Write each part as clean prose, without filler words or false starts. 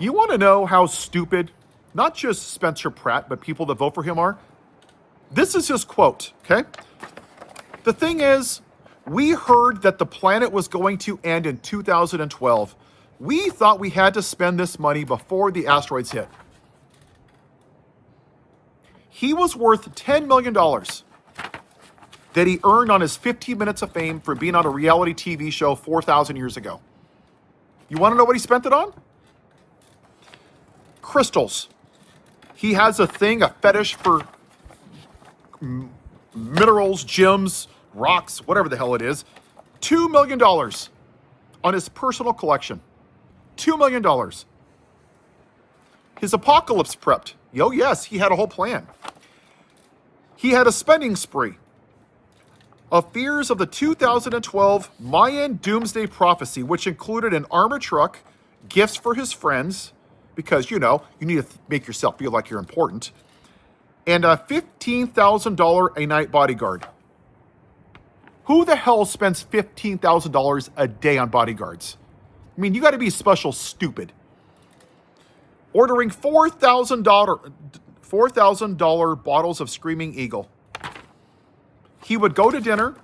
You want to know how stupid, not just Spencer Pratt, but people that vote for him are? This is his quote, okay? The thing is, we heard that the planet was going to end in 2012. We thought we had to spend this money before the asteroids hit. He was worth $10 million that he earned on his 15 minutes of fame for being on a reality TV show 4,000 years ago. You want to know what he spent it on? Crystals. He has a fetish for minerals, gems, rocks, whatever the hell it is. $2 million on his personal collection. $2 million. His apocalypse prepped. Oh yes, he had a whole plan. He had a spending spree of fears of the 2012 Mayan doomsday prophecy, which included an armored truck, gifts for his friends, because, you need to make yourself feel like you're important, and a $15,000 a night bodyguard. Who the hell spends $15,000 a day on bodyguards? I mean, you got to be special stupid. Ordering $4,000 bottles of Screaming Eagle. He would go to dinner,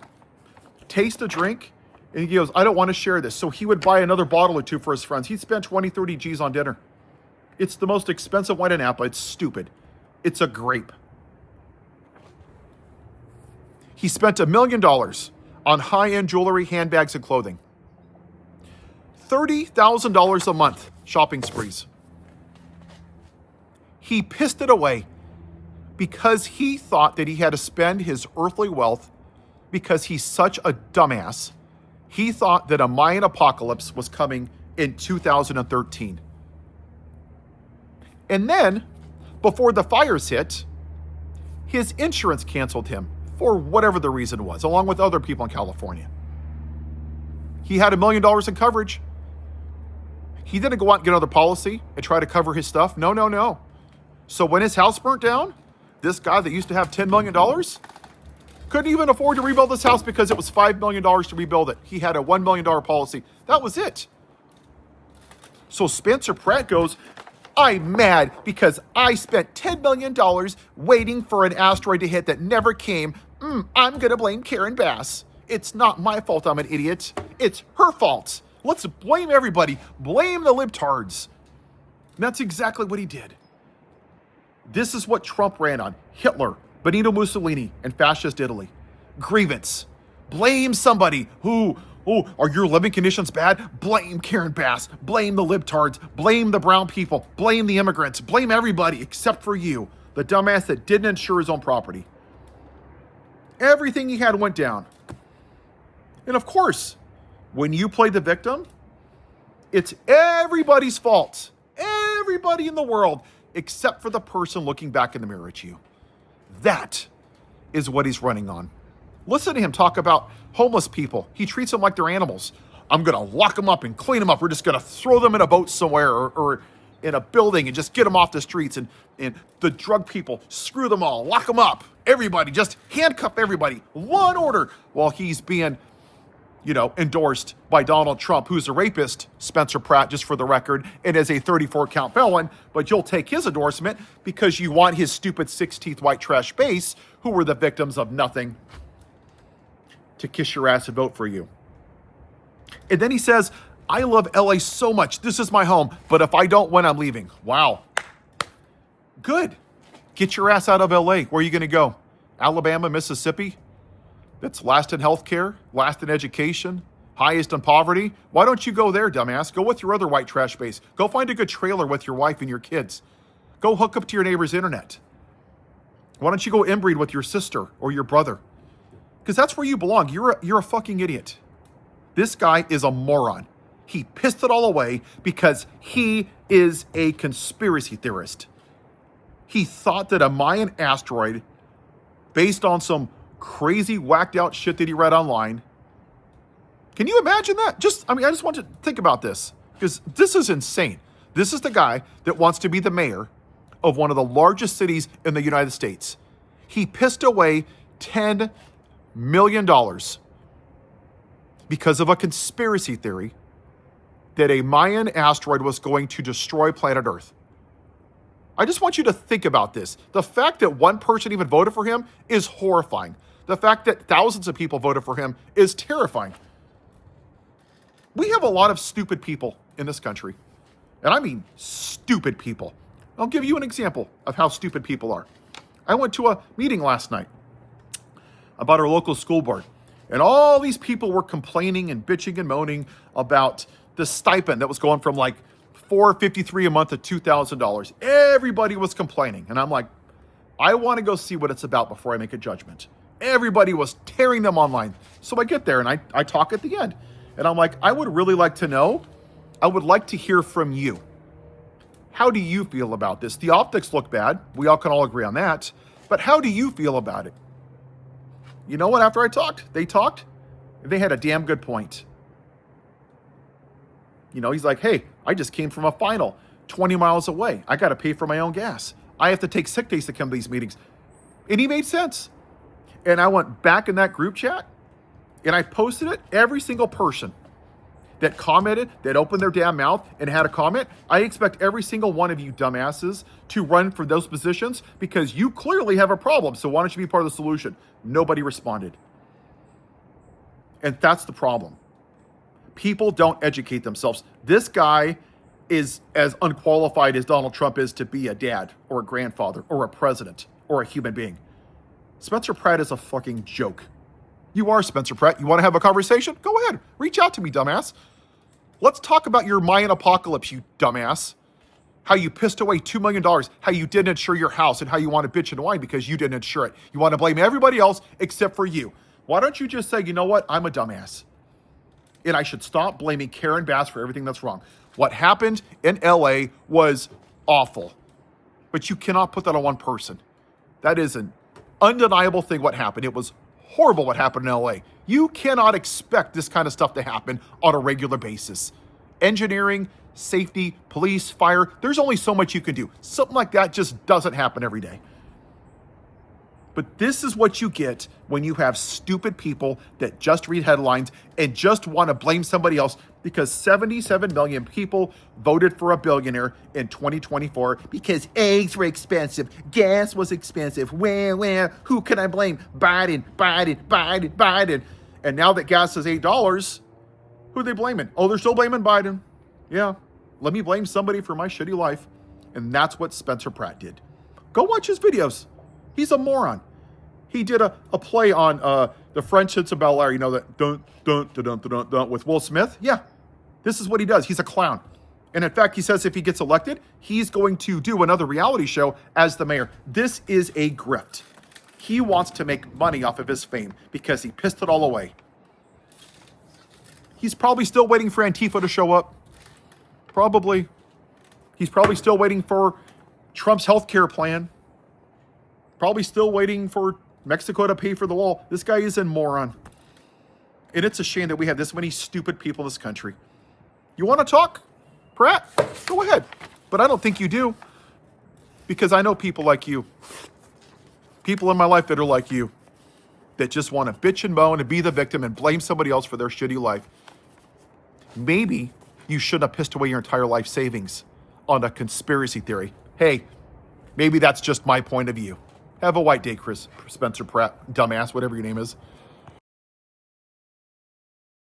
taste a drink, and he goes, I don't want to share this. So he would buy another bottle or two for his friends. He'd spend 20, 30 G's on dinner. It's the most expensive wine in Napa. It's stupid. It's a grape. He spent $1 million on high-end jewelry, handbags, and clothing. $30,000 a month shopping sprees. He pissed it away because he thought that he had to spend his earthly wealth because he's such a dumbass. He thought that a Mayan apocalypse was coming in 2013. And then, before the fires hit, his insurance canceled him for whatever the reason was, along with other people in California. He had $1 million in coverage. He didn't go out and get another policy and try to cover his stuff. No. So when his house burnt down, this guy that used to have $10 million couldn't even afford to rebuild this house because it was $5 million to rebuild it. He had a $1 million policy. That was it. So Spencer Pratt goes, I'm mad because I spent $10 million waiting for an asteroid to hit that never came. I'm going to blame Karen Bass. It's not my fault I'm an idiot. It's her fault. Let's blame everybody. Blame the libtards. And that's exactly what he did. This is what Trump ran on. Hitler, Benito Mussolini, and fascist Italy. Grievance. Blame somebody. Are your living conditions bad? Blame Karen Bass. Blame the libtards. Blame the brown people. Blame the immigrants. Blame everybody except for you, the dumbass that didn't insure his own property. Everything he had went down. And of course, when you play the victim, it's everybody's fault. Everybody in the world, except for the person looking back in the mirror at you. That is what he's running on. Listen to him talk about homeless people. He treats them like they're animals. I'm going to lock them up and clean them up. We're just going to throw them in a boat somewhere or in a building and just get them off the streets. And the drug people, screw them all. Lock them up. Everybody, just handcuff everybody. Law and order. While he's being, endorsed by Donald Trump, who's a rapist, Spencer Pratt, just for the record, and is a 34-count felon. But you'll take his endorsement because you want his stupid six-teeth white trash base, who were the victims of nothing, to kiss your ass and vote for you. And then he says, I love LA so much. This is my home. But if I don't win, I'm leaving. Wow. Good. Get your ass out of LA. Where are you going to go? Alabama, Mississippi? That's last in healthcare, last in education, highest in poverty. Why don't you go there, dumbass? Go with your other white trash base. Go find a good trailer with your wife and your kids. Go hook up to your neighbor's internet. Why don't you go inbreed with your sister or your brother? Because that's where you belong. You're a fucking idiot. This guy is a moron. He pissed it all away because he is a conspiracy theorist. He thought that a Mayan asteroid, based on some crazy whacked out shit that he read online. Can you imagine that? I just want to think about this because this is insane. This is the guy that wants to be the mayor of one of the largest cities in the United States. He pissed away $10 million because of a conspiracy theory that a Mayan asteroid was going to destroy planet Earth. I just want you to think about this. The fact that one person even voted for him is horrifying. The fact that thousands of people voted for him is terrifying. We have a lot of stupid people in this country. And I mean stupid people. I'll give you an example of how stupid people are. I went to a meeting last night about our local school board. And all these people were complaining and bitching and moaning about the stipend that was going from like $453 a month to $2,000. Everybody was complaining. And I'm like, I want to go see what it's about before I make a judgment. Everybody was tearing them online. So I get there and I talk at the end. And I'm like, I would really like to know. I would like to hear from you. How do you feel about this? The optics look bad. We all can all agree on that. But how do you feel about it? You know what? After I talked, they had a damn good point. You know, he's like, hey, I just came from a final 20 miles away. I got to pay for my own gas. I have to take sick days to come to these meetings. And he made sense. And I went back in that group chat and I posted it. Every single person that commented, that opened their damn mouth and had a comment, I expect every single one of you dumbasses to run for those positions because you clearly have a problem. So why don't you be part of the solution? Nobody responded. And that's the problem. People don't educate themselves. This guy is as unqualified as Donald Trump is to be a dad or a grandfather or a president or a human being. Spencer Pratt is a fucking joke. You are Spencer Pratt. You want to have a conversation? Go ahead. Reach out to me, dumbass. Let's talk about your Mayan apocalypse, you dumbass. How you pissed away $2 million, how you didn't insure your house, and how you want to bitch and whine because you didn't insure it. You want to blame everybody else except for you. Why don't you just say, you know what? I'm a dumbass. And I should stop blaming Karen Bass for everything that's wrong. What happened in LA was awful. But you cannot put that on one person. That is an undeniable thing what happened. It was horrible what happened in LA. You cannot expect this kind of stuff to happen on a regular basis. Engineering, safety, police, fire, there's only so much you can do. Something like that just doesn't happen every day. But this is what you get when you have stupid people that just read headlines and just want to blame somebody else because 77 million people voted for a billionaire in 2024 because eggs were expensive, gas was expensive. Where, who can I blame? Biden. And now that gas is $8, who are they blaming? Oh, they're still blaming Biden. Yeah, let me blame somebody for my shitty life. And that's what Spencer Pratt did. Go watch his videos. He's a moron. He did a play on the French Hits of Bel-Air, you know, that dun with Will Smith. Yeah, this is what he does. He's a clown. And in fact, he says if he gets elected, he's going to do another reality show as the mayor. This is a grift. He wants to make money off of his fame because he pissed it all away. He's probably still waiting for Antifa to show up. Probably. He's probably still waiting for Trump's healthcare plan. Probably still waiting for Mexico to pay for the wall. This guy is a moron. And it's a shame that we have this many stupid people in this country. You want to talk, Pratt? Go ahead. But I don't think you do. Because I know people like you. People in my life that are like you. That just want to bitch and moan and be the victim and blame somebody else for their shitty life. Maybe you shouldn't have pissed away your entire life savings on a conspiracy theory. Hey, maybe that's just my point of view. Have a white day, Spencer Pratt, dumbass, whatever your name is.